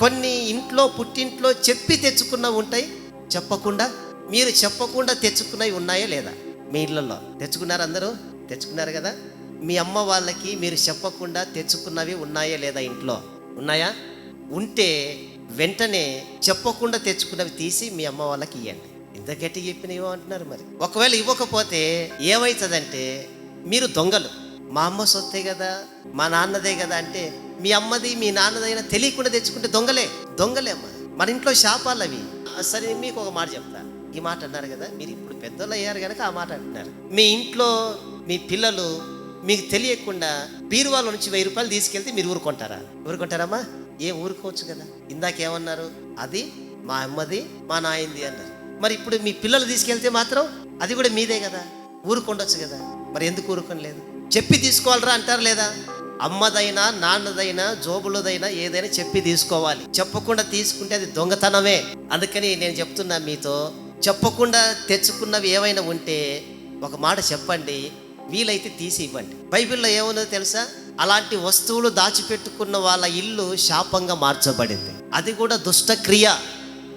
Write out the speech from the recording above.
కొన్ని ఇంట్లో పుట్టింట్లో చెప్పి తెచ్చుకున్నవి ఉంటాయి, చెప్పకుండా మీరు చెప్పకుండా తెచ్చుకున్నవి ఉన్నాయా లేదా? మీ ఇళ్ళల్లో తెచ్చుకున్నారు, అందరూ తెచ్చుకున్నారు కదా. మీ అమ్మ వాళ్ళకి మీరు చెప్పకుండా తెచ్చుకున్నవి ఉన్నాయా లేదా? ఇంట్లో ఉన్నాయా? ఉంటే వెంటనే చెప్పకుండా తెచ్చుకున్నవి తీసి మీ అమ్మ వాళ్ళకి ఇవ్వండి. ఇంత గట్టి చెప్పినవో అంటున్నారు. మరి ఒకవేళ ఇవ్వకపోతే ఏమవుతుందంటే మీరు దొంగలు. మా అమ్మ సొత్తే కదా, మా నాన్నదే కదా అంటే మీ అమ్మది మీ నాన్నదైనా తెలియకుండా తెచ్చుకుంటే దొంగలే అమ్మ. మన ఇంట్లో శాపాలు అవి. సరే మీకు ఒక మాట చెప్తా. ఈ మాట అన్నారు కదా, మీరు ఇప్పుడు పెద్దోళ్ళు అయ్యారు కనుక ఆ మాట అంటున్నారు. మీ ఇంట్లో మీ పిల్లలు మీకు తెలియకుండా బీరువాలో నుంచి 1000 రూపాయలు తీసుకెళ్తే మీరు ఊరుకుంటారా? ఊరుకుంటారమ్మా? ఊరుకోవచ్చు కదా. ఇందాకేమన్నారు? అది మా అమ్మది మా నాయనది అన్నారు. మరి ఇప్పుడు మీ పిల్లలు తీసుకెళ్తే మాత్రం అది కూడా మీదే కదా, ఊరుకుండొచ్చు కదా. మరి ఎందుకు ఊరుకోలేదు? చెప్పి తీసుకోవాలరా అంటారు లేదా? అమ్మదైనా నాన్నదైనా జోబులదైనా ఏదైనా చెప్పి తీసుకోవాలి. చెప్పకుండా తీసుకుంటే అది దొంగతనమే. అందుకని నేను చెప్తున్నా మీతో, చెప్పకుండా తెచ్చుకున్నవి ఏమైనా ఉంటే ఒక మాట చెప్పండి, వీలైతే తీసి ఇవ్వండి. బైబిల్లో ఏమున్నదో తెలుసా? అలాంటి వస్తువులు దాచిపెట్టుకున్న వాళ్ళ ఇల్లు శాపంగా మార్చబడింది. అది కూడా దుష్టక్రియ.